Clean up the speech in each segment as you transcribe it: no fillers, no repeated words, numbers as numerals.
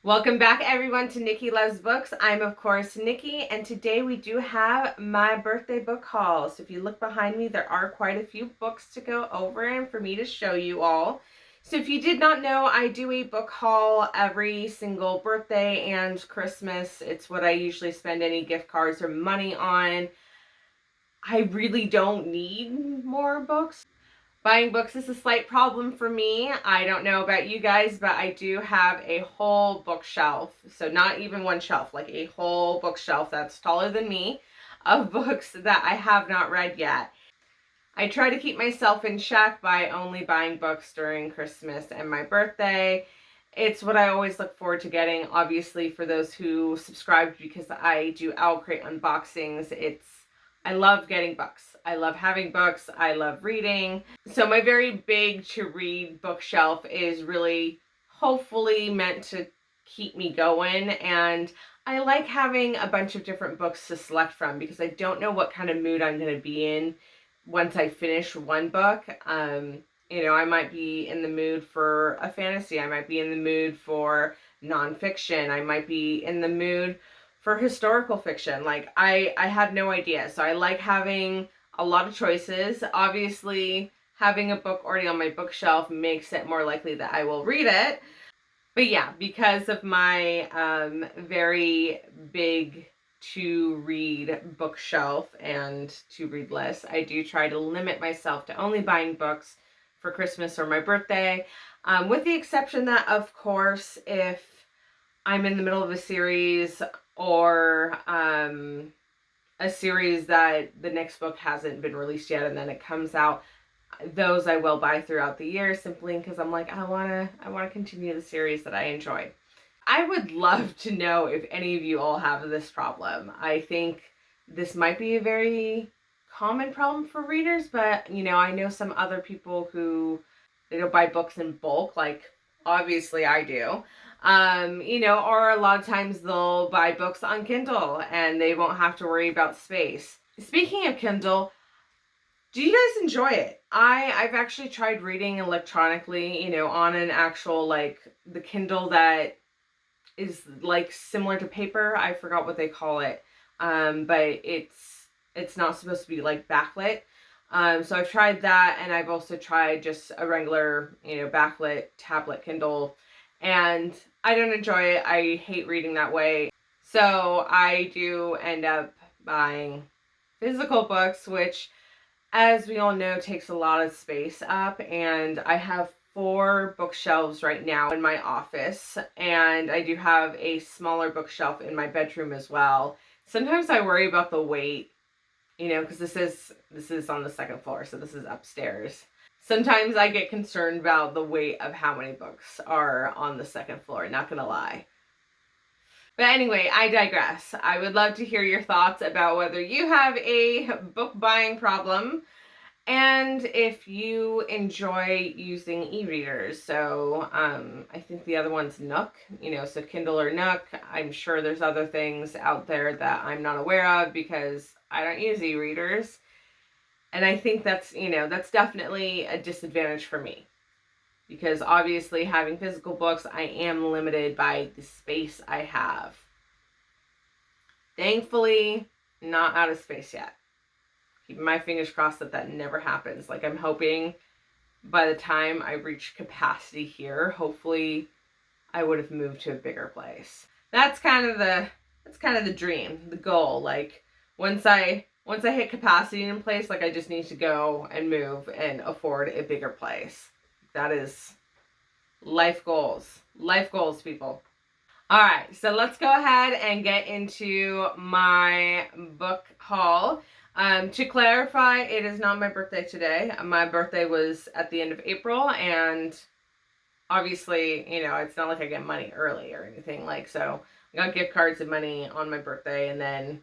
Welcome back everyone to Nikki Loves Books. I'm of course Nikki, and today we do have my birthday book haul. So if you look behind me, there are quite a few books to go over and for me to show you all. So if you did not know, I do a book haul every single birthday and Christmas. It's what I usually spend any gift cards or money on. I really don't need more books. Buying books is a slight problem for me. I don't know about you guys, but I do have a whole bookshelf. So not even one shelf, like a whole bookshelf that's taller than me of books that I have not read yet. I try to keep myself in check by only buying books during Christmas and my birthday. It's what I always look forward to getting. Obviously, for those who subscribe, because I do Owl Crate unboxings, I love getting books. I love having books. I love reading. So my very big to read bookshelf is really hopefully meant to keep me going. And I like having a bunch of different books to select from because I don't know what kind of mood I'm going to be in once I finish one book. I might be in the mood for a fantasy. I might be in the mood for nonfiction. I might be in the mood for historical fiction. Like, I have no idea. So I like having a lot of choices. Obviously, having a book already on my bookshelf makes it more likely that I will read it. But yeah, because of my very big to read bookshelf and to read list, I do try to limit myself to only buying books for Christmas or my birthday, with the exception that, of course, if I'm in the middle of a series or a series that the next book hasn't been released yet and then it comes out, those I will buy throughout the year simply because I'm like, I want to continue the series that I enjoy. I would love to know if any of you all have this problem. I think this might be a very common problem for readers, but I know some other people who they don't buy books in bulk, like obviously I do. Or a lot of times they'll buy books on Kindle and they won't have to worry about space. Speaking of Kindle, do you guys enjoy it? I've actually tried reading electronically, on an actual, like, the Kindle that is like similar to paper. I forgot what they call it. But it's not supposed to be like backlit. So I've tried that, and I've also tried just a regular, backlit tablet Kindle, and I don't enjoy it. I hate reading that way. So I do end up buying physical books, which, as we all know, takes a lot of space up, and I have 4 bookshelves right now in my office, and I do have a smaller bookshelf in my bedroom as well. Sometimes I worry about the weight, because this is on the 2nd floor, so this is upstairs. Sometimes I get concerned about the weight of how many books are on the 2nd floor, not gonna lie. But anyway, I digress. I would love to hear your thoughts about whether you have a book buying problem and if you enjoy using e-readers. So I think the other one's Nook, so Kindle or Nook. I'm sure there's other things out there that I'm not aware of because I don't use e-readers. And I think that's definitely a disadvantage for me. Because obviously having physical books, I am limited by the space I have. Thankfully, not out of space yet. Keeping my fingers crossed that never happens. Like, I'm hoping by the time I reach capacity here, hopefully I would have moved to a bigger place. That's kind of the dream, the goal. Like, once I hit capacity in place, like, I just need to go and move and afford a bigger place. That is life goals. Life goals, people. All right, so let's go ahead and get into my book haul. To clarify, it is not my birthday today. My birthday was at the end of April, and obviously, it's not like I get money early or anything. Like, so I got gift cards and money on my birthday, and then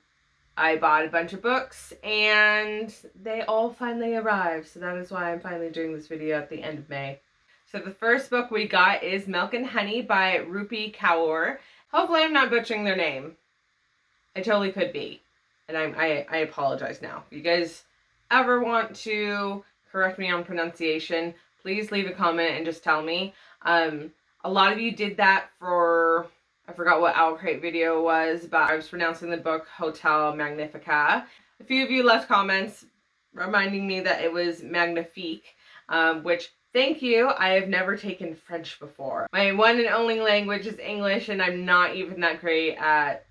I bought a bunch of books, and they all finally arrived. So that is why I'm finally doing this video at the end of May. So the first book we got is Milk and Honey by Rupee Kaur. Hopefully I'm not butchering their name. I totally could be. And I apologize now. If you guys ever want to correct me on pronunciation, please leave a comment and just tell me. A lot of you did that for I forgot what Owl Crate video was, but I was pronouncing the book Hotel Magnifica. A few of you left comments reminding me that it was Magnifique, which, thank you. I have never taken French before. My one and only language is English, and I'm not even that great at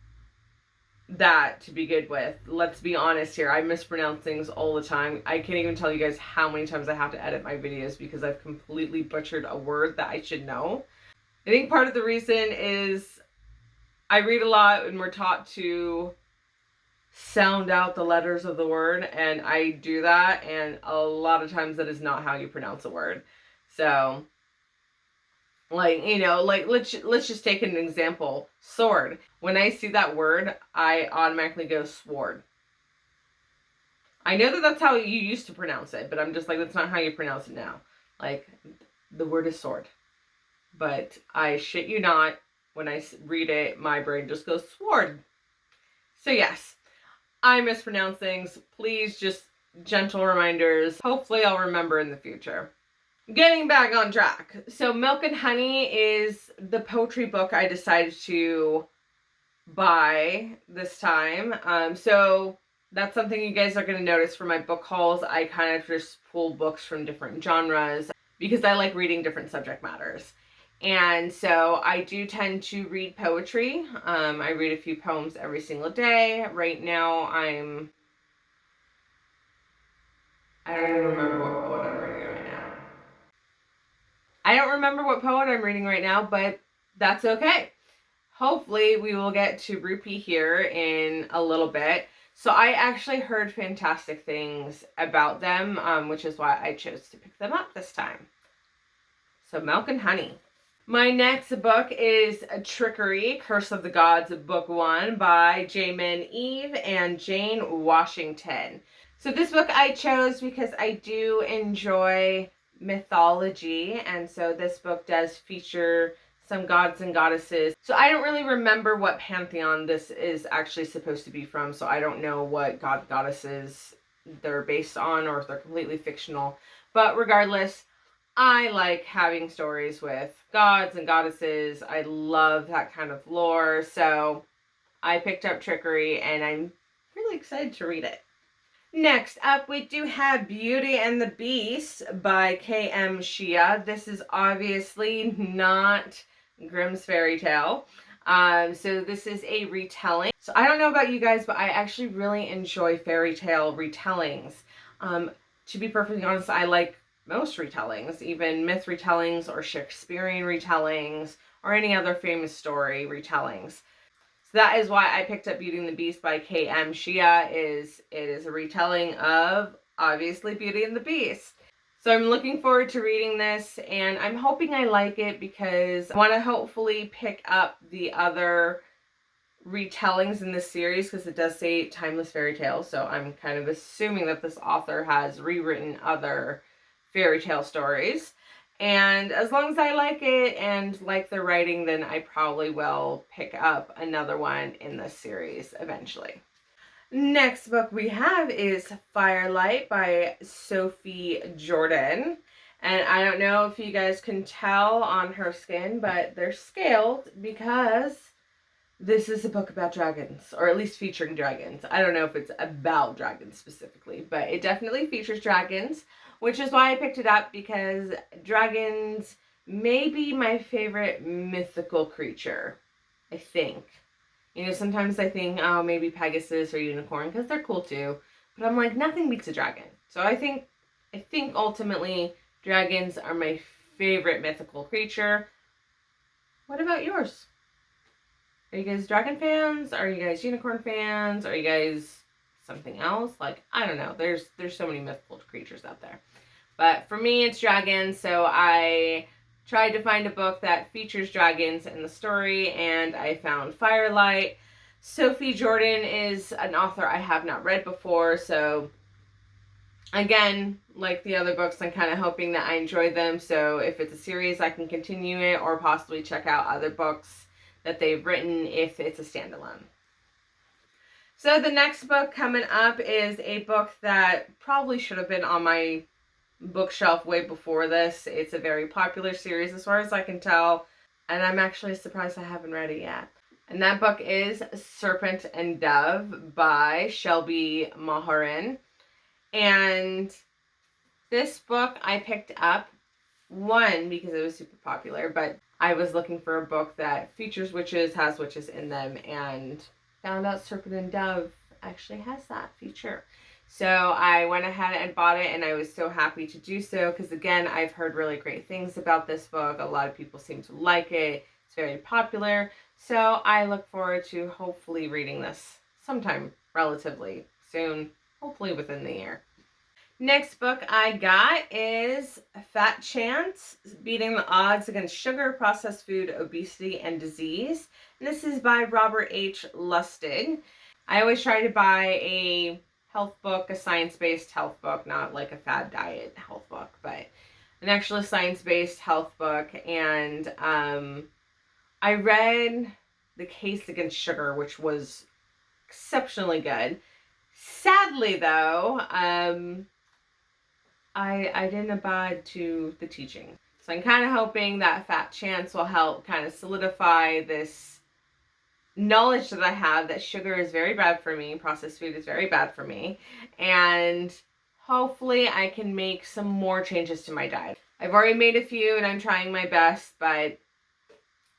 that to be good with. Let's be honest here. I mispronounce things all the time. I can't even tell you guys how many times I have to edit my videos because I've completely butchered a word that I should know. I think part of the reason is I read a lot and we're taught to sound out the letters of the word, and I do that, and a lot of times that is not how you pronounce a word. So, like, you know, like let's just take an example. Sword. When I see that word, I automatically go sword. I know that that's how you used to pronounce it, but I'm just like, that's not how you pronounce it now. Like, the word is sword. But I shit you not, when I read it, my brain just goes sword. So yes, I mispronounce things. Please, just gentle reminders. Hopefully I'll remember in the future. Getting back on track. So Milk and Honey is the poetry book I decided to buy this time. So that's something you guys are going to notice for my book hauls. I kind of just pull books from different genres because I like reading different subject matters. And so I do tend to read poetry. I read a few poems every single day. Right now I don't even remember what poet I'm reading right now. I don't remember what poet I'm reading right now, but that's okay. Hopefully we will get to Rupee here in a little bit. So I actually heard fantastic things about them, which is why I chose to pick them up this time. So Milk and Honey. My next book is Trickery, Curse of the Gods, Book 1 by Jamin Eve and Jane Washington. So this book I chose because I do enjoy mythology, and so this book does feature some gods and goddesses. So I don't really remember what pantheon this is actually supposed to be from, so I don't know what goddesses they're based on or if they're completely fictional. But regardless, I like having stories with gods and goddesses. I love that kind of lore, so I picked up Trickery and I'm really excited to read it. Next up, we do have Beauty and the Beast by K.M. Shia. This is obviously not Grimm's fairy tale. So this is a retelling. So I don't know about you guys, but I actually really enjoy fairy tale retellings. To be perfectly honest, I like most retellings, even myth retellings or Shakespearean retellings or any other famous story retellings. So that is why I picked up Beauty and the Beast by K.M. Shia. It is a retelling of, obviously, Beauty and the Beast. So I'm looking forward to reading this, and I'm hoping I like it because I want to hopefully pick up the other retellings in this series because it does say timeless fairy tale. So I'm kind of assuming that this author has rewritten other fairy tale stories. And as long as I like it and like the writing, then I probably will pick up another one in this series eventually. Next book we have is Firelight by Sophie Jordan. And I don't know if you guys can tell on her skin, but they're scaled because this is a book about dragons, or at least featuring dragons. I don't know if it's about dragons specifically, but it definitely features dragons, which is why I picked it up, because dragons may be my favorite mythical creature, I think. You know, sometimes I think, oh, maybe Pegasus or unicorn, because they're cool too. But I'm like, nothing beats a dragon. So I think ultimately dragons are my favorite mythical creature. What about yours? Are you guys dragon fans? Are you guys unicorn fans? Are you guys something else? Like, I don't know. There's so many mythical creatures out there. But for me, it's dragons, so I tried to find a book that features dragons in the story, and I found Firelight. Sophie Jordan is an author I have not read before, so again, like the other books, I'm kind of hoping that I enjoy them, so if it's a series, I can continue it or possibly check out other books that they've written if it's a standalone. So the next book coming up is a book that probably should have been on my bookshelf way before this. It's a very popular series as far as I can tell. and I'm actually surprised I haven't read it yet. And that book is Serpent and Dove by Shelby Maharin. And this book I picked up, one, because it was super popular, but I was looking for a book that features witches, has witches in them, and found out Serpent and Dove actually has that feature. So I went ahead and bought it, and I was so happy to do so because, again, I've heard really great things about this book. A lot of people seem to like it. It's very popular. So I look forward to hopefully reading this sometime relatively soon, hopefully within the year. Next book I got is Fat Chance, Beating the Odds Against Sugar, Processed Food, Obesity, and Disease. And this is by Robert H. Lustig. I always try to buy a health book, a science-based health book, not like a fad diet health book, but an actual science-based health book. And I read The Case Against Sugar, which was exceptionally good. Sadly, though, I didn't abide to the teaching. So I'm kind of hoping that Fat Chance will help kind of solidify this knowledge that I have that sugar is very bad for me, processed food is very bad for me, and hopefully I can make some more changes to my diet. I've already made a few and I'm trying my best, but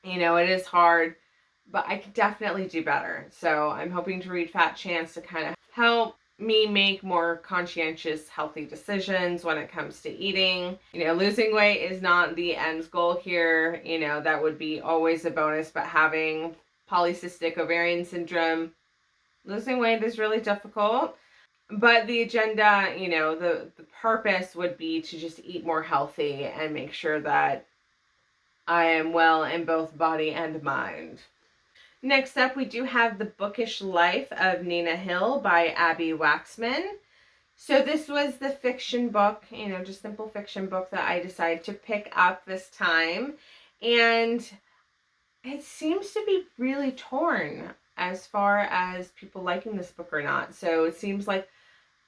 you know, it is hard, but I could definitely do better. So I'm hoping to read Fat Chance to kind of help me make more conscientious, healthy decisions when it comes to eating. You know, losing weight is not the end goal here. You know, that would be always a bonus, but having polycystic ovarian syndrome, losing weight is really difficult. But the agenda, you know, the purpose would be to just eat more healthy and make sure that I am well in both body and mind. Next up, we do have The Bookish Life of Nina Hill by Abby Waxman. So this was the fiction book, you know, just simple fiction book that I decided to pick up this time. And it seems to be really torn as far as people liking this book or not. So it seems like,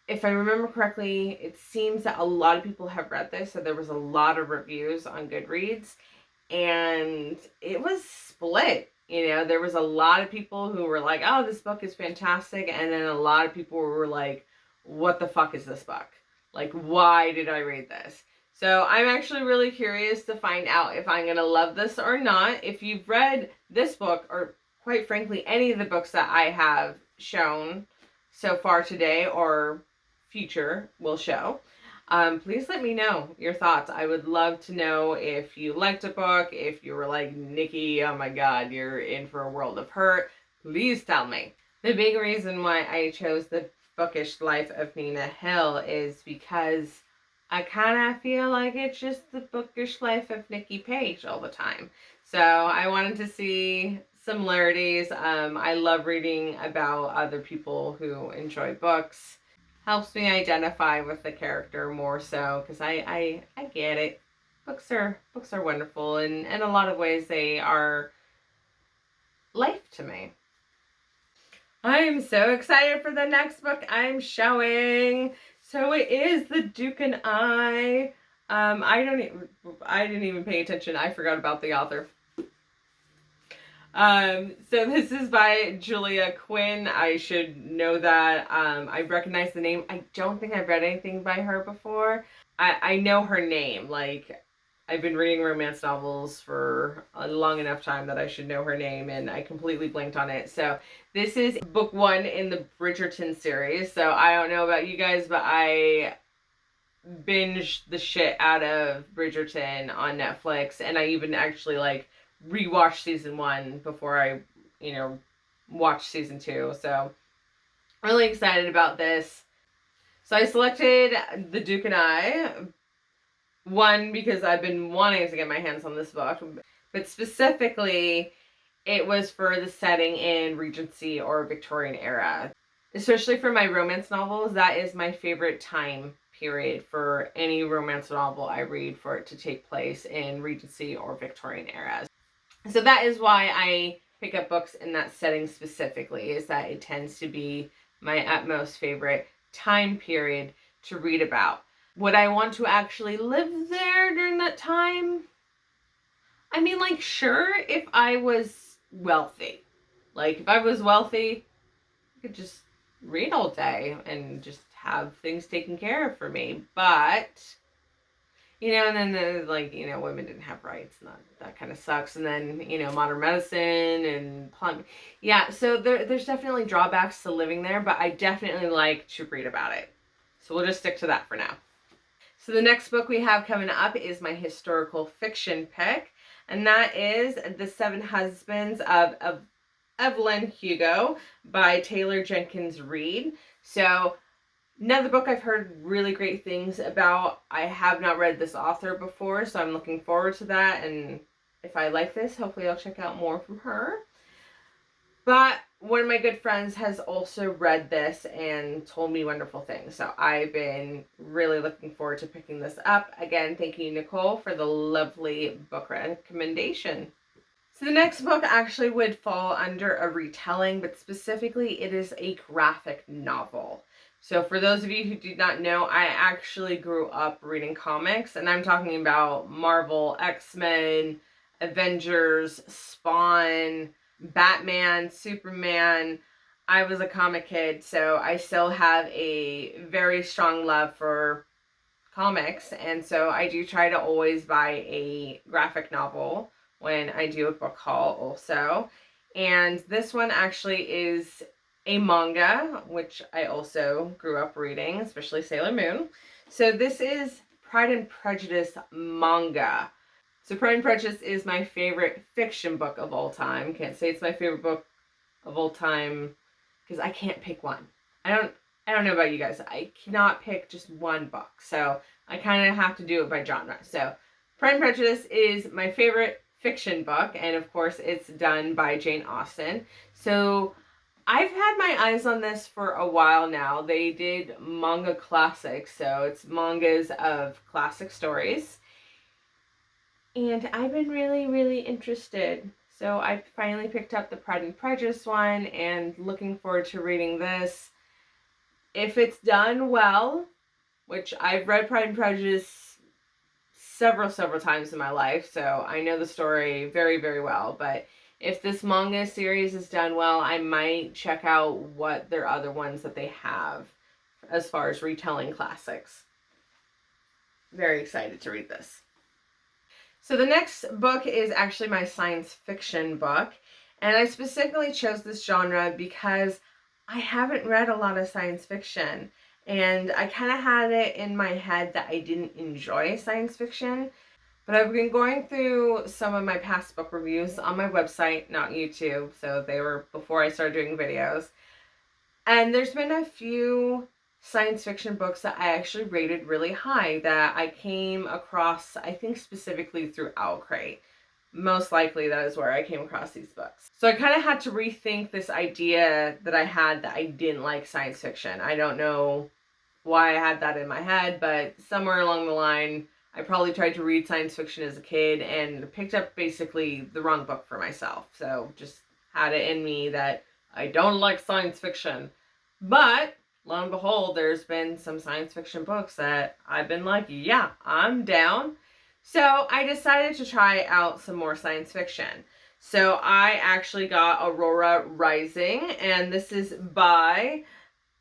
if I remember correctly, it seems that a lot of people have read this. So there was a lot of reviews on Goodreads. And it was split. You know, there was a lot of people who were like, oh, this book is fantastic. And then a lot of people were like, what the fuck is this book? Like, why did I read this? So I'm actually really curious to find out if I'm going to love this or not. If you've read this book, or quite frankly, any of the books that I have shown so far today or future will show, please let me know your thoughts. I would love to know if you liked a book, if you were like, Nikki, oh my god, you're in for a world of hurt. Please tell me. The big reason why I chose The Bookish Life of Nina Hill is because I kind of feel like it's just the bookish life of Nikki Page all the time. So I wanted to see similarities. I love reading about other people who enjoy books. Helps me identify with the character more so, because I get it. Books are wonderful, and in a lot of ways they are life to me. I'm so excited for the next book I'm showing. So it is The Duke and I. I didn't even pay attention. I forgot about the author. So this is by Julia Quinn. I should know that. I recognize the name. I don't think I've read anything by her before. I know her name. Like, I've been reading romance novels for a long enough time that I should know her name, and I completely blanked on it. So this is book 1 in the Bridgerton series. So I don't know about you guys, but I binged the shit out of Bridgerton on Netflix, and I even actually like rewatched season 1 before I, you know, watched season 2. So really excited about this. So I selected The Duke and I. One, because I've been wanting to get my hands on this book, but specifically it was for the setting in Regency or Victorian era. Especially for my romance novels, that is my favorite time period for any romance novel I read, for it to take place in Regency or Victorian eras. So that is why I pick up books in that setting specifically, is that it tends to be my utmost favorite time period to read about. Would I want to actually live there during that time? I mean, like, sure, if I was wealthy. Like, if I was wealthy, I could just read all day and just have things taken care of for me. But, and then women didn't have rights, and that kind of sucks. And then, modern medicine and plumbing. Yeah, so there's definitely drawbacks to living there, but I definitely like to read about it. So we'll just stick to that for now. So the next book we have coming up is my historical fiction pick, and that is The Seven Husbands of Evelyn Hugo by Taylor Jenkins Reid. So another book I've heard really great things about. I have not read this author before, so I'm looking forward to that. And if I like this, hopefully I'll check out more from her. But one of my good friends has also read this and told me wonderful things. So I've been really looking forward to picking this up. Again, thank you, Nicole, for the lovely book recommendation. So the next book actually would fall under a retelling, but specifically it is a graphic novel. So for those of you who do not know, I actually grew up reading comics, and I'm talking about Marvel, X-Men, Avengers, Spawn, Batman, Superman. I was a comic kid, so I still have a very strong love for comics, and so I do try to always buy a graphic novel when I do a book haul also. And this one actually is a manga, which I also grew up reading, especially Sailor Moon. So this is Pride and Prejudice manga. So Pride and Prejudice is my favorite fiction book of all time. Can't say it's my favorite book of all time because I can't pick one. I don't know about you guys. I cannot pick just one book. So I kind of have to do it by genre. So Pride and Prejudice is my favorite fiction book. And of course, it's done by Jane Austen. So I've had my eyes on this for a while now. They did manga classics. So it's mangas of classic stories. And I've been really, really interested. So I finally picked up the Pride and Prejudice one and looking forward to reading this. If it's done well, which I've read Pride and Prejudice several times in my life, so I know the story very, very well. But if this manga series is done well, I might check out what their other ones that they have as far as retelling classics. Very excited to read this. So the next book is actually my science fiction book, and I specifically chose this genre because I haven't read a lot of science fiction, and I kind of had it in my head that I didn't enjoy science fiction, but I've been going through some of my past book reviews on my website, not YouTube, so they were before I started doing videos, and there's been a few science fiction books that I actually rated really high that I came across, I think specifically through Owlcrate. Most likely that is where I came across these books. So I kind of had to rethink this idea that I had that I didn't like science fiction. I don't know why I had that in my head, but somewhere along the line, I probably tried to read science fiction as a kid and picked up basically the wrong book for myself. So just had it in me that I don't like science fiction. But lo and behold, there's been some science fiction books that I've been like, yeah, I'm down. So I decided to try out some more science fiction. So I actually got Aurora Rising, and this is by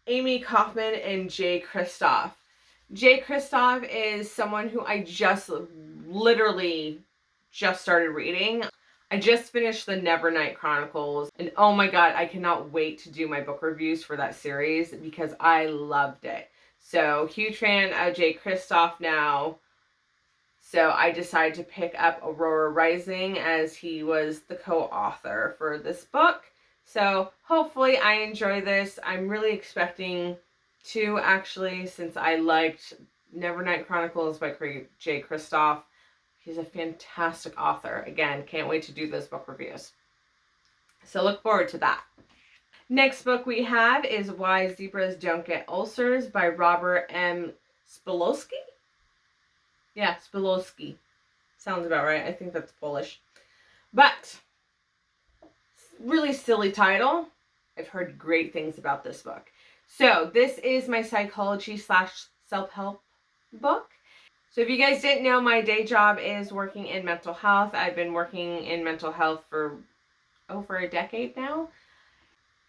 Amy Kaufman and Jay Kristoff. Jay Kristoff is someone who I just literally just started reading. I just finished the Nevernight Chronicles, and oh my god, I cannot wait to do my book reviews for that series because I loved it. So, huge fan of Jay Kristoff now. So I decided to pick up Aurora Rising as he was the co-author for this book. So hopefully I enjoy this. I'm really expecting to, actually, since I liked Nevernight Chronicles by Jay Kristoff. He's a fantastic author. Again, can't wait to do those book reviews. So look forward to that. Next book we have is Why Zebras Don't Get Ulcers by Robert M. Spolowski. Yeah, Spolowski. Sounds about right. I think that's Polish. But, really silly title. I've heard great things about this book. So, this is my psychology / self-help book. So if you guys didn't know, my day job is working in mental health. I've been working in mental health for over a decade now.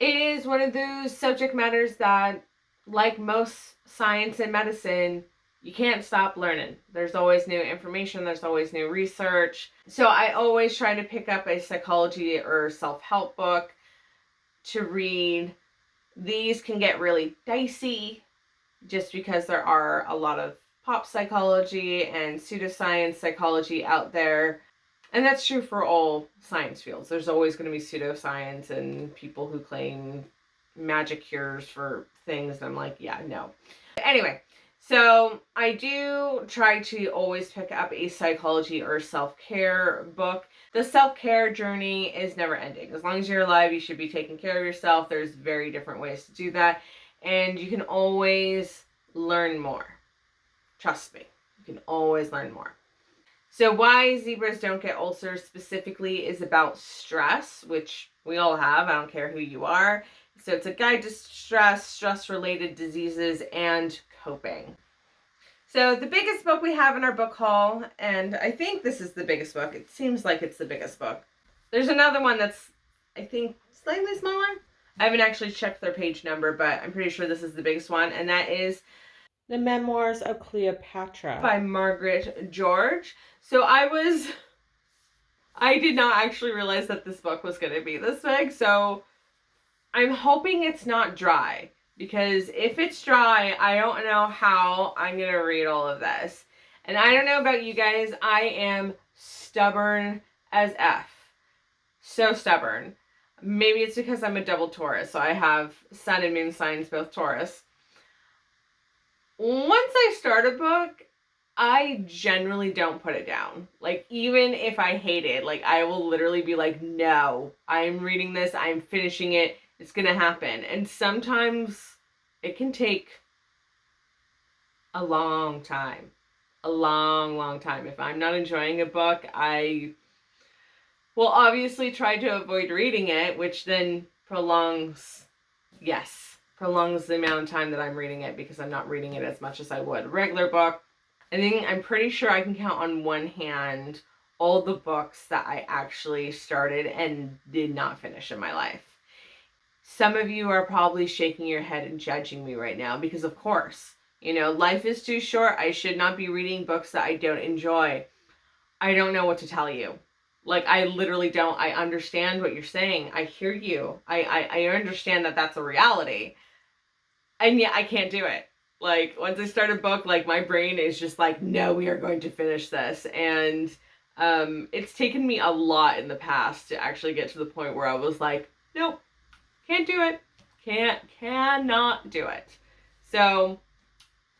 It is one of those subject matters that, like most science and medicine, you can't stop learning. There's always new information, there's always new research. So I always try to pick up a psychology or self-help book to read. These can get really dicey just because there are a lot of pop psychology and pseudoscience psychology out there. And that's true for all science fields. There's always going to be pseudoscience and people who claim magic cures for things. And I'm like, yeah, no. Anyway, so I do try to always pick up a psychology or self-care book. The self-care journey is never ending. As long as you're alive, you should be taking care of yourself. There's very different ways to do that. And you can always learn more. Trust me, you can always learn more. So why zebras don't get ulcers specifically is about stress, which we all have. I don't care who you are. So it's a guide to stress, stress-related diseases, and coping. So the biggest book we have in our book haul, and I think this is the biggest book. It seems like it's the biggest book. There's another one that's, I think, slightly smaller. I haven't actually checked their page number, but I'm pretty sure this is the biggest one, and that is The Memoirs of Cleopatra by Margaret George. So I did not actually realize that this book was going to be this big, so I'm hoping it's not dry, because if it's dry, I don't know how I'm going to read all of this. And I don't know about you guys, I am stubborn as F. So stubborn. Maybe it's because I'm a double Taurus, so I have sun and moon signs, both Taurus. Once I start a book, I generally don't put it down. Like, even if I hate it, like, I will literally be like, no, I'm reading this, I'm finishing it, it's gonna happen. And sometimes it can take a long time. A long, long time. If I'm not enjoying a book, I will obviously try to avoid reading it, which then prolongs the amount of time that I'm reading it, because I'm not reading it as much as I would a regular book. I'm pretty sure I can count on one hand all the books that I actually started and did not finish in my life. Some of you are probably shaking your head and judging me right now, because of course, life is too short. I should not be reading books that I don't enjoy. I don't know what to tell you. Like, I literally don't. I understand what you're saying. I hear you. I understand that that's a reality. And yet I can't do it. Like, once I start a book, like, my brain is just like, no, we are going to finish this. And it's taken me a lot in the past to actually get to the point where I was like, nope, can't do it. Cannot do it. So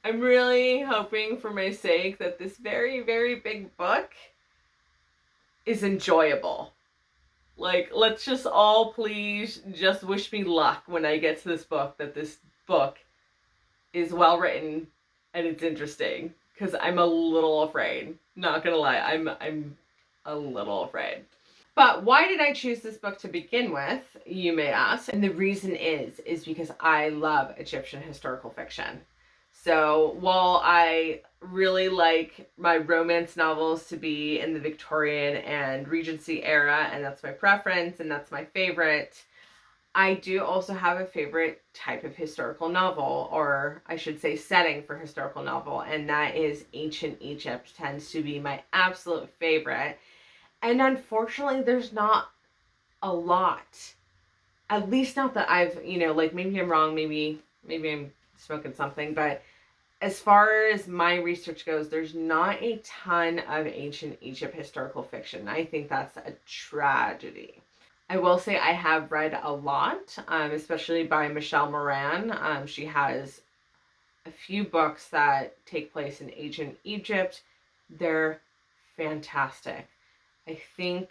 I'm really hoping for my sake that this very, very big book is enjoyable. Like, let's just all please just wish me luck when I get to this book, that this book is well written and it's interesting, because I'm a little afraid. Not gonna lie, I'm a little afraid. But why did I choose this book to begin with, you may ask? And the reason is because I love Egyptian historical fiction. So while I really like my romance novels to be in the Victorian and Regency era, and that's my preference and that's my favorite, I do also have a favorite type of historical novel, or I should say setting for historical novel, and that is ancient Egypt. Tends to be my absolute favorite. And unfortunately, there's not a lot. At least not that I've, like, maybe I'm wrong, maybe I'm smoking something, but as far as my research goes, there's not a ton of ancient Egypt historical fiction. I think that's a tragedy. I will say I have read a lot, especially by Michelle Moran. She has a few books that take place in ancient Egypt. They're fantastic. I think,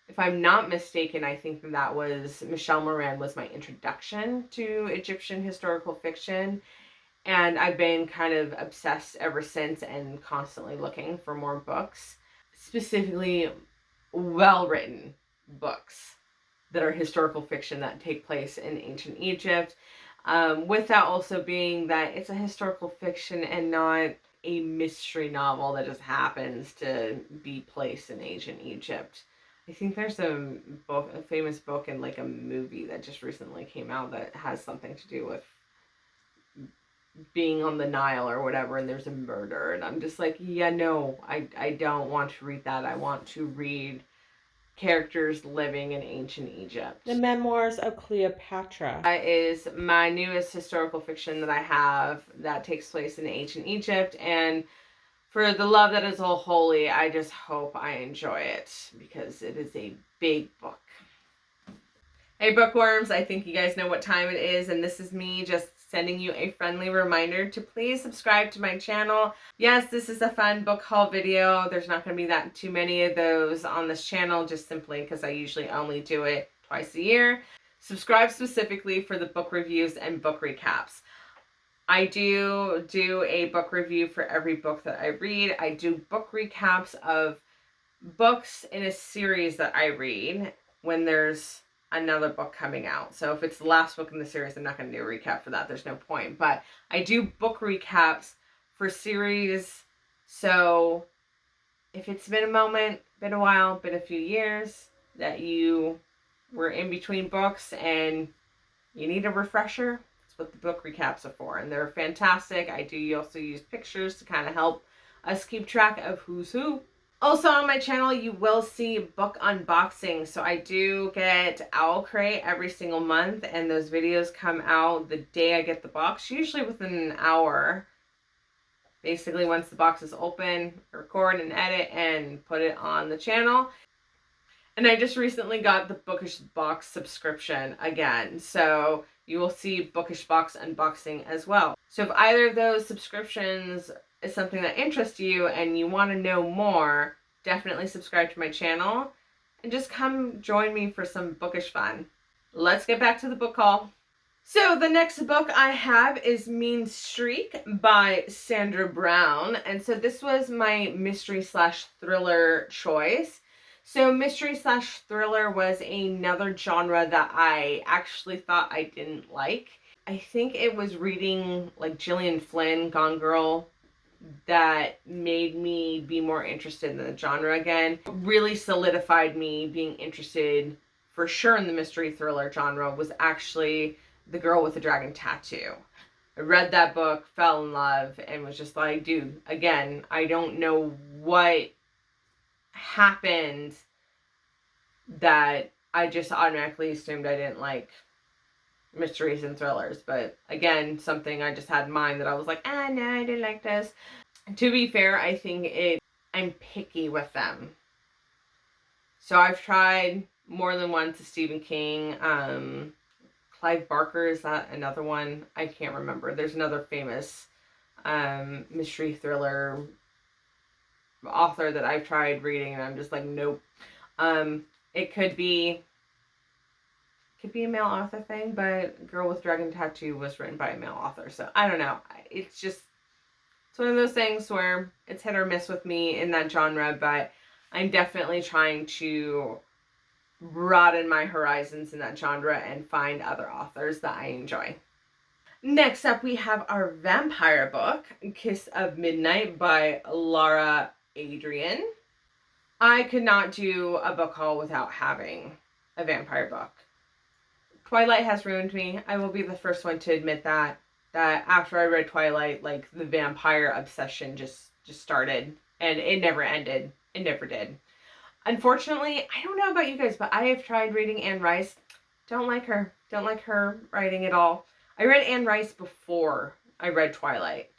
if I'm not mistaken, I think that was Michelle Moran was my introduction to Egyptian historical fiction. And I've been kind of obsessed ever since and constantly looking for more books, specifically well-written books that are historical fiction that take place in ancient Egypt. With that also being that it's a historical fiction and not a mystery novel that just happens to be placed in ancient Egypt. I think there's a famous book and like a movie that just recently came out that has something to do with being on the Nile or whatever, and there's a murder, and I'm just like, yeah, no, I don't want to read that. I want to read characters living in ancient Egypt. The Memoirs of Cleopatra. That is my newest historical fiction that I have that takes place in ancient Egypt, and for the love that is all holy, I just hope I enjoy it because it is a big book. Hey bookworms, I think you guys know what time it is, and this is me just sending you a friendly reminder to please subscribe to my channel. Yes, this is a fun book haul video. There's not going to be that too many of those on this channel, just simply because I usually only do it twice a year. Subscribe specifically for the book reviews and book recaps. I do a book review for every book that I read. I do book recaps of books in a series that I read when there's another book coming out. So if it's the last book in the series, I'm not going to do a recap for that. There's no point. But I do book recaps for series. So if it's been a moment, been a while, been a few years that you were in between books and you need a refresher, that's what the book recaps are for. And they're fantastic. I do also use pictures to kind of help us keep track of who's who. Also on my channel, you will see book unboxing. So I do get Owl Crate every single month, and those videos come out the day I get the box, usually within an hour. Basically, once the box is open, record and edit and put it on the channel. And I just recently got the Bookish Box subscription again. So you will see Bookish Box unboxing as well. So if either of those subscriptions is something that interests you and you want to know more, definitely subscribe to my channel and just come join me for some bookish fun. Let's get back to the book haul. So the next book I have is Mean Streak by Sandra Brown. And so this was my mystery slash thriller choice. So mystery slash thriller was another genre that I actually thought I didn't like. I think it was reading like Gillian Flynn, Gone Girl, that made me be more interested in the genre again. What really solidified me being interested for sure in the mystery thriller genre was actually The Girl with the Dragon Tattoo. I read that book, fell in love, and was just like, dude, again, I don't know what happened that I just automatically assumed I didn't like mysteries and thrillers. But again, something I just had in mind that I was like, no, I didn't like this. To be fair, I think I'm picky with them. So I've tried more than once a Stephen King. Clive Barker, is that another one? I can't remember. There's another famous mystery thriller author that I've tried reading, and I'm just like, nope. It could be a male author thing, but Girl with Dragon Tattoo was written by a male author, so I don't know. It's one of those things where it's hit or miss with me in that genre, but I'm definitely trying to broaden my horizons in that genre and find other authors that I enjoy. Next up, we have our vampire book, Kiss of Midnight by Lara Adrian. I could not do a book haul without having a vampire book. Twilight has ruined me. I will be the first one to admit that after I read Twilight, like the vampire obsession just started, and it never ended. It never did. Unfortunately, I don't know about you guys, but I have tried reading Anne Rice. Don't like her. Don't like her writing at all. I read Anne Rice before I read Twilight.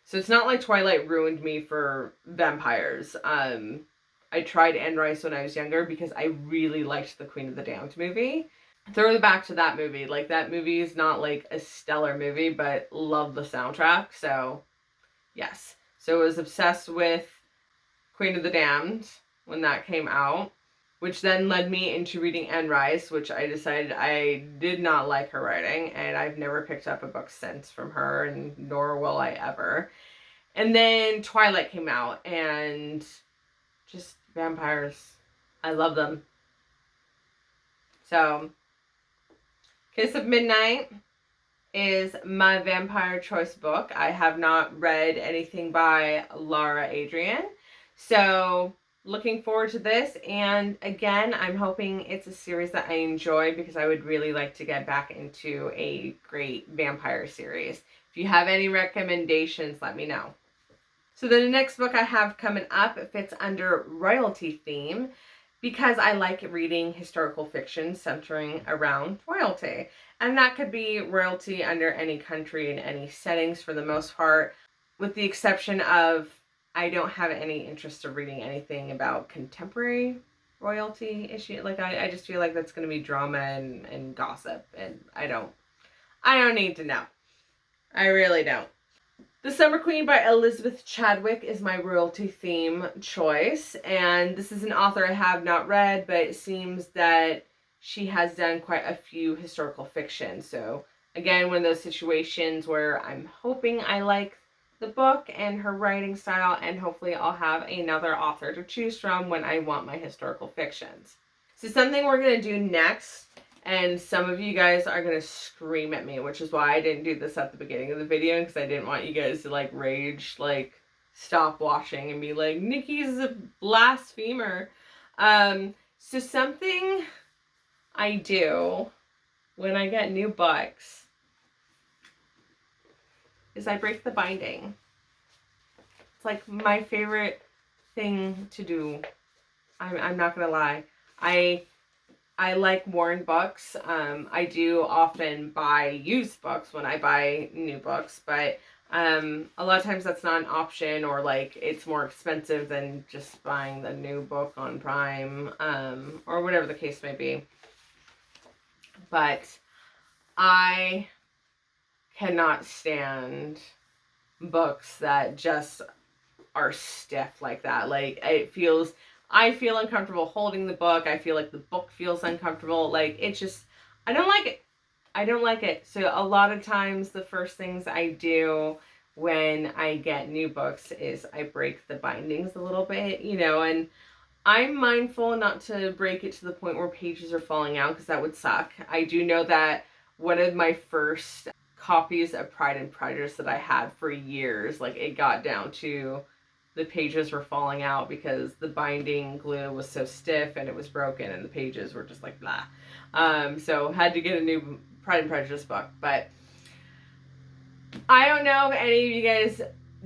So it's not like Twilight ruined me for vampires. I tried Anne Rice when I was younger because I really liked the Queen of the Damned movie. Throw it back to that movie. Like, that movie is not like a stellar movie, but love the soundtrack. So, yes. So I was obsessed with Queen of the Damned when that came out, which then led me into reading Anne Rice, which I decided I did not like her writing, and I've never picked up a book since from her, and nor will I ever. And then Twilight came out, and just vampires. I love them. So, Kiss of Midnight. is my vampire choice book. I have not read anything by Lara Adrian. So looking forward to this. And again, I'm hoping it's a series that I enjoy because I would really like to get back into a great vampire series. If you have any recommendations, let me know. So the next book I have coming up fits under royalty theme because I like reading historical fiction centering around royalty. And that could be royalty under any country in any settings for the most part, with the exception of I don't have any interest of reading anything about contemporary royalty issue. Like I just feel like that's going to be drama and gossip, and I don't need to know. I really don't. The Summer Queen by Elizabeth Chadwick is my royalty theme choice, and this is an author I have not read, but it seems that she has done quite a few historical fiction. So again, one of those situations where I'm hoping I like the book and her writing style, and hopefully I'll have another author to choose from when I want my historical fictions. So something we're going to do next, and some of you guys are going to scream at me, which is why I didn't do this at the beginning of the video, because I didn't want you guys to like rage, like stop watching and be like, Nikki's a blasphemer. So something I do when I get new books is I break the binding. It's like my favorite thing to do. I'm not going to lie. I like worn books. I do often buy used books when I buy new books, but a lot of times that's not an option, or like it's more expensive than just buying the new book on Prime, or whatever the case may be. But I cannot stand books that just are stiff like that. Like I feel uncomfortable holding the book. I feel like the book feels uncomfortable. Like it's just, I don't like it. I don't like it. So a lot of times the first things I do when I get new books is I break the bindings a little bit, and I'm mindful not to break it to the point where pages are falling out, because that would suck. I do know that one of my first copies of Pride and Prejudice that I had for years, like it got down to the pages were falling out because the binding glue was so stiff and it was broken and the pages were just like blah. So had to get a new Pride and Prejudice book. But I don't know if any of you guys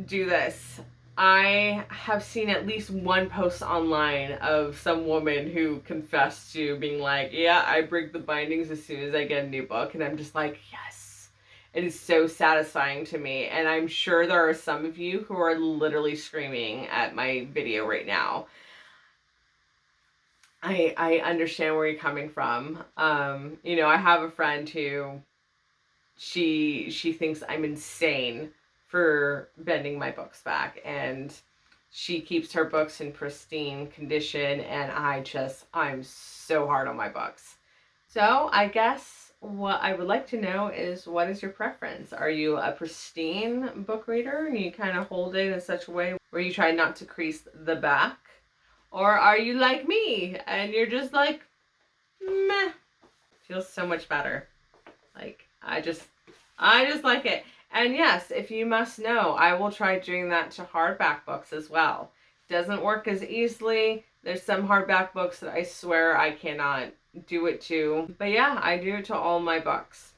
do this. I have seen at least one post online of some woman who confessed to being like, yeah, I break the bindings as soon as I get a new book. And I'm just like, yes. It is so satisfying to me. And I'm sure there are some of you who are literally screaming at my video right now. I understand where you're coming from. I have a friend who she thinks I'm insane for bending my books back, and she keeps her books in pristine condition, and I'm so hard on my books. So I guess what I would like to know is, what is your preference? Are you a pristine book reader and you kind of hold it in such a way where you try not to crease the back? Or are you like me and you're just like, meh, feels so much better. Like, I just like it. And yes, if you must know, I will try doing that to hardback books as well. Doesn't work as easily. There's some hardback books that I swear I cannot do it to. But yeah, I do it to all my books.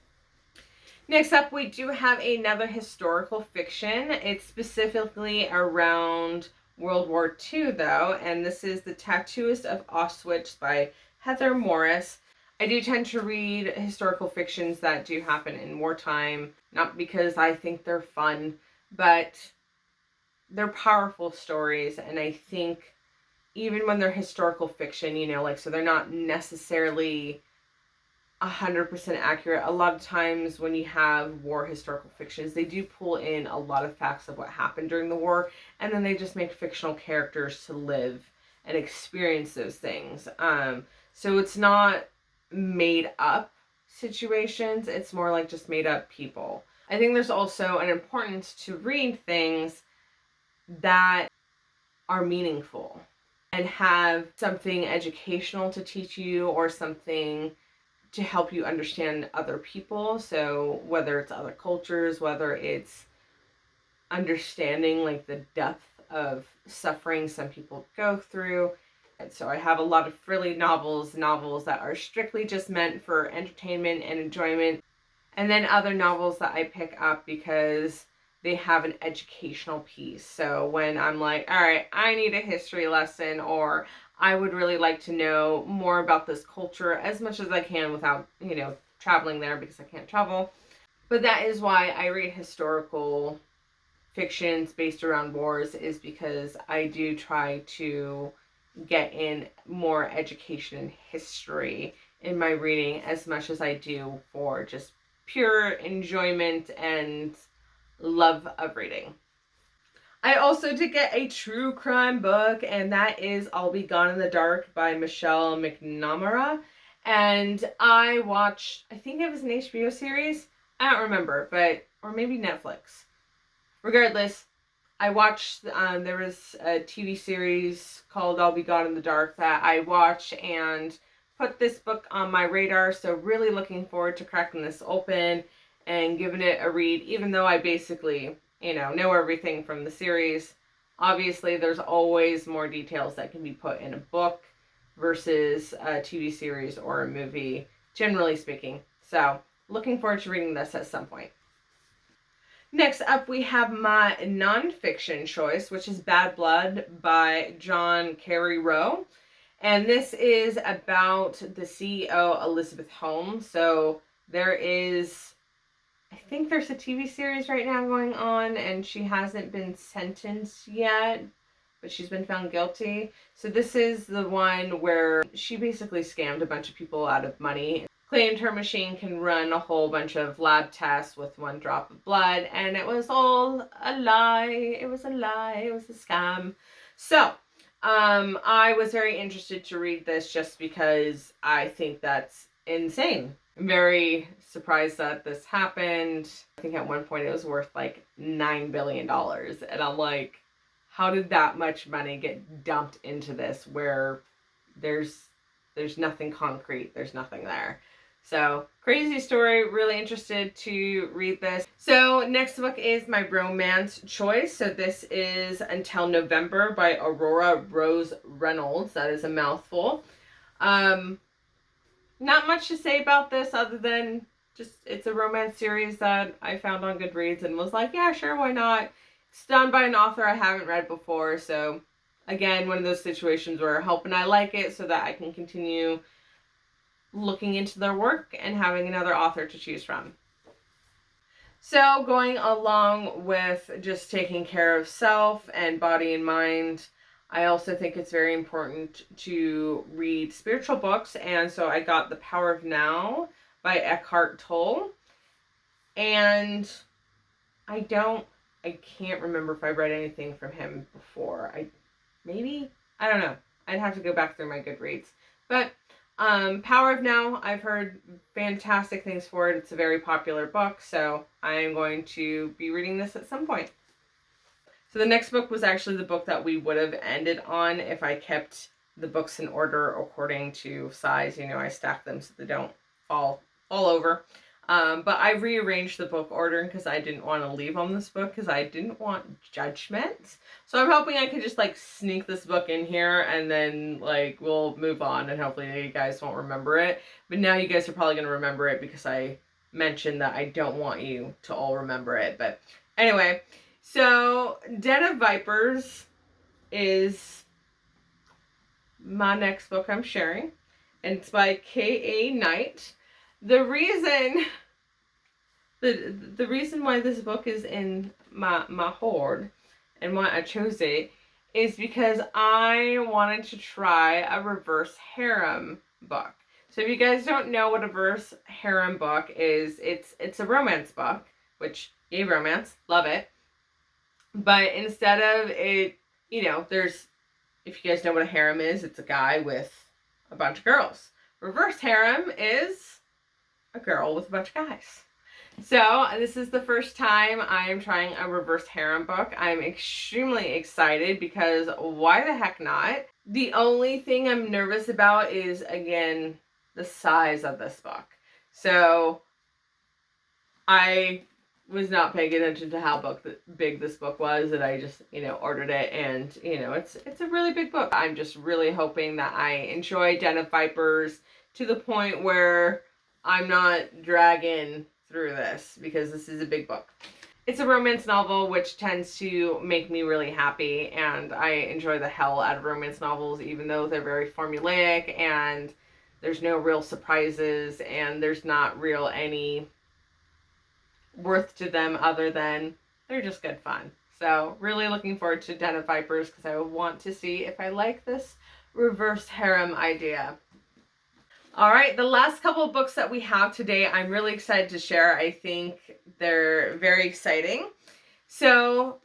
Next up, we do have another historical fiction. It's specifically around World War II, though, and this is The Tattooist of Oswitch by Heather Morris. I do tend to read historical fictions that do happen in wartime, not because I think they're fun, but they're powerful stories, and I think even when they're historical fiction, so they're not necessarily 100% accurate. A lot of times when you have war historical fictions, they do pull in a lot of facts of what happened during the war, and then they just make fictional characters to live and experience those things. So it's not made up situations, it's more like just made up people. I think there's also an importance to read things that are meaningful and have something educational to teach you, or something to help you understand other people. So whether it's other cultures, whether it's understanding like the depth of suffering some people go through. And so I have a lot of frilly novels that are strictly just meant for entertainment and enjoyment. And then other novels that I pick up because they have an educational piece. So when I'm like, all right, I need a history lesson, or I would really like to know more about this culture as much as I can without, traveling there because I can't travel. But that is why I read historical fictions based around wars, is because I do try to get in more education and history in my reading as much as I do for just pure enjoyment and love of reading. I also did get a true crime book, and that is I'll Be Gone in the Dark by Michelle McNamara. And I watched, I think it was an HBO series. I don't remember, or maybe Netflix. Regardless, I watched, there was a TV series called I'll Be Gone in the Dark that I watched and put this book on my radar. So really looking forward to cracking this open and giving it a read, even though I basically, know everything from the series. Obviously, there's always more details that can be put in a book versus a TV series or a movie, generally speaking. So looking forward to reading this at some point. Next up, we have my nonfiction choice, which is Bad Blood by John Kerry Rowe. And this is about the CEO, Elizabeth Holmes. So there is, I think there's a TV series right now going on, and she hasn't been sentenced yet, but she's been found guilty. So this is the one where she basically scammed a bunch of people out of money, claimed her machine can run a whole bunch of lab tests with one drop of blood, and it was all a lie. It was a lie. It was a scam. So, I was very interested to read this just because I think that's insane. I'm very surprised that this happened. I think at one point it was worth like $9 billion. And I'm like, how did that much money get dumped into this where there's nothing concrete, there's nothing there? So, crazy story, really interested to read this. So, next book is my romance choice. So, this is Until November by Aurora Rose Reynolds. That is a mouthful. Not much to say about this other than just it's a romance series that I found on Goodreads and was like, yeah, sure, why not? It's done by an author I haven't read before, so again, one of those situations where I hope and I like it so that I can continue looking into their work and having another author to choose from. So going along with just taking care of self and body and mind, I also think it's very important to read spiritual books. And so I got The Power of Now by Eckhart Tolle. And I can't remember if I read anything from him before. I don't know. I'd have to go back through my Goodreads. But Power of Now, I've heard fantastic things for it. It's a very popular book, so I am going to be reading this at some point. So the next book was actually the book that we would have ended on if I kept the books in order according to size. I stack them so they don't fall over. But I rearranged the book order because I didn't want to leave on this book because I didn't want judgment. So I'm hoping I could just sneak this book in here and then we'll move on and hopefully you guys won't remember it. But now you guys are probably going to remember it because I mentioned that I don't want you to all remember it. But anyway, so Den of Vipers is my next book I'm sharing. And it's by K.A. Knight. The reason why this book is in my hoard and why I chose it is because I wanted to try a reverse harem book. So if you guys don't know what a reverse harem book is, it's a romance book, which, yay romance, love it. But instead of it, there's, if you guys know what a harem is, it's a guy with a bunch of girls. Reverse harem is a girl with a bunch of guys. So this is the first time I am trying a reverse harem book. I'm extremely excited because why the heck not? The only thing I'm nervous about is, again, the size of this book. So I was not paying attention to how big this book was, and I just, ordered it, and, it's a really big book. I'm just really hoping that I enjoy Den of Vipers to the point where I'm not dragging through this, because this is a big book. It's a romance novel, which tends to make me really happy, and I enjoy the hell out of romance novels, even though they're very formulaic, and there's no real surprises, and there's not real any worth to them other than they're just good fun. So really looking forward to Den of Vipers, because I want to see if I like this reverse harem idea. All right, the last couple of books that we have today, I'm really excited to share. I think they're very exciting. So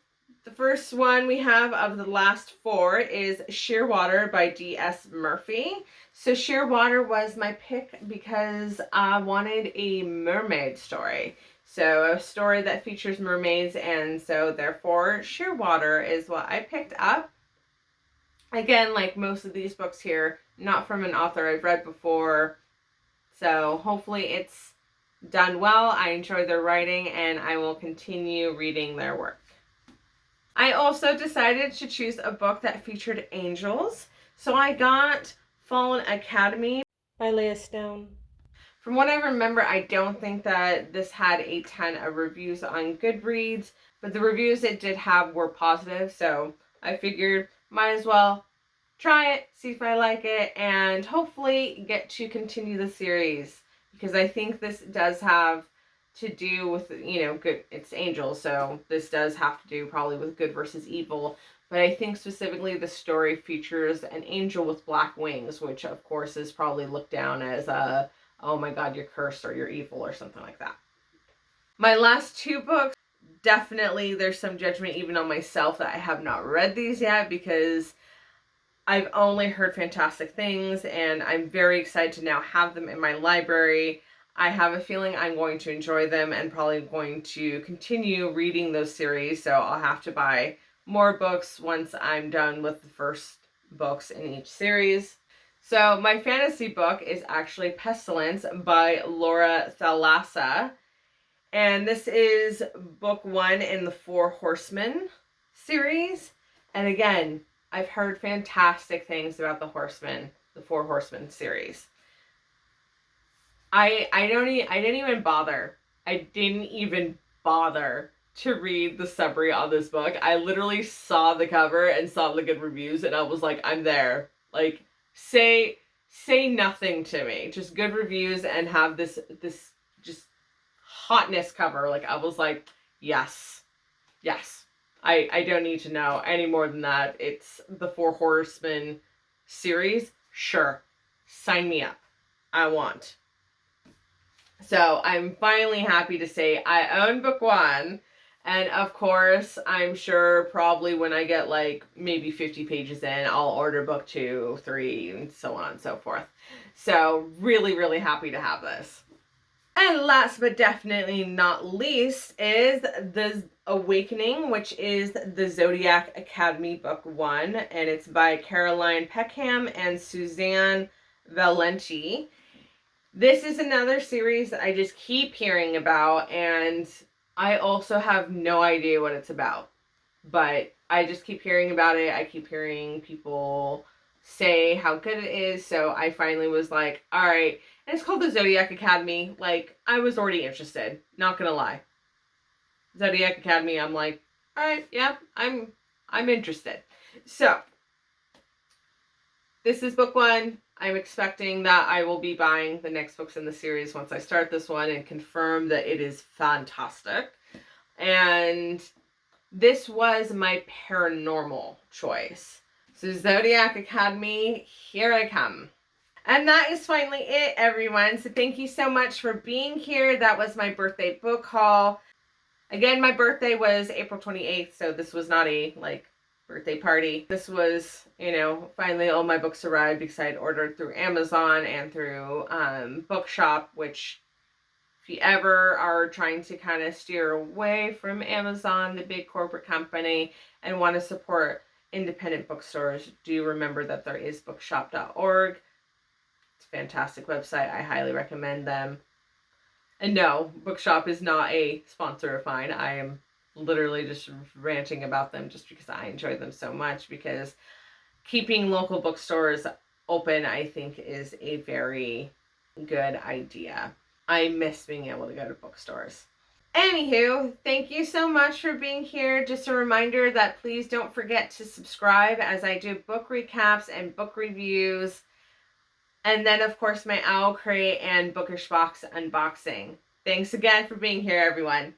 the first one we have of the last four is Shearwater by D.S. Murphy. So Shearwater was my pick because I wanted a mermaid story. So a story that features mermaids, and so therefore Shearwater is what I picked up. Again, like most of these books here, not from an author I've read before. So hopefully it's done well. I enjoy their writing, and I will continue reading their work. I also decided to choose a book that featured angels. So I got Fallen Academy by Leah Stone. From what I remember, I don't think that this had a ton of reviews on Goodreads, but the reviews it did have were positive, so I figured might as well try it, see if I like it, and hopefully get to continue the series, because I think this does have to do with, good, it's angels, so this does have to do probably with good versus evil, but I think specifically the story features an angel with black wings, which of course is probably looked down as a, oh my god, you're cursed or you're evil or something like that. My last two books, definitely there's some judgment even on myself that I have not read these yet, because I've only heard fantastic things, and I'm very excited to now have them in my library. I have a feeling I'm going to enjoy them and probably going to continue reading those series, so I'll have to buy more books once I'm done with the first books in each series. So my fantasy book is actually Pestilence by Thalassa. And this is book one in the Four Horsemen series. And again, I've heard fantastic things about the Four Horsemen series. I didn't even bother. I didn't even bother to read the summary on this book. I literally saw the cover and saw the good reviews, and I was like, I'm there. Like, say nothing to me. Just good reviews and have this just hotness cover. Like, I was like, yes. I don't need to know any more than that. It's the Four Horsemen series. Sure. Sign me up. I want. So I'm finally happy to say I own book one. And of course, I'm sure probably when I get like maybe 50 pages in, I'll order book 2, 3, and so on and so forth. So really, really happy to have this. And last but definitely not least is The Awakening, which is the Zodiac Academy book 1. And it's by Caroline Peckham and Suzanne Valenti. This is another series that I just keep hearing about, and I also have no idea what it's about. But I just keep hearing about it. I keep hearing people say how good it is, so I finally was like, alright. And it's called the Zodiac Academy. Like, I was already interested. Not gonna lie. Zodiac Academy, I'm like, alright, yeah, I'm interested. So, this is book one. I'm expecting that I will be buying the next books in the series once I start this one and confirm that it is fantastic. And this was my paranormal choice. So Zodiac Academy, here I come. And that is finally it, everyone. So thank you so much for being here. That was my birthday book haul. Again, my birthday was April 28th, so this was not a, birthday party. This was, finally all my books arrived because I had ordered through Amazon and through Bookshop, which if you ever are trying to kind of steer away from Amazon, the big corporate company, and want to support independent bookstores, do remember that there is bookshop.org. It's a fantastic website. I highly recommend them. And no, Bookshop is not a sponsor of mine. I am literally just ranting about them just because I enjoy them so much, because keeping local bookstores open, I think, is a very good idea. I miss being able to go to bookstores. Anywho, thank you so much for being here. Just a reminder that please don't forget to subscribe as I do book recaps and book reviews. And then, of course, my Owl Crate and Bookish Box unboxing. Thanks again for being here, everyone.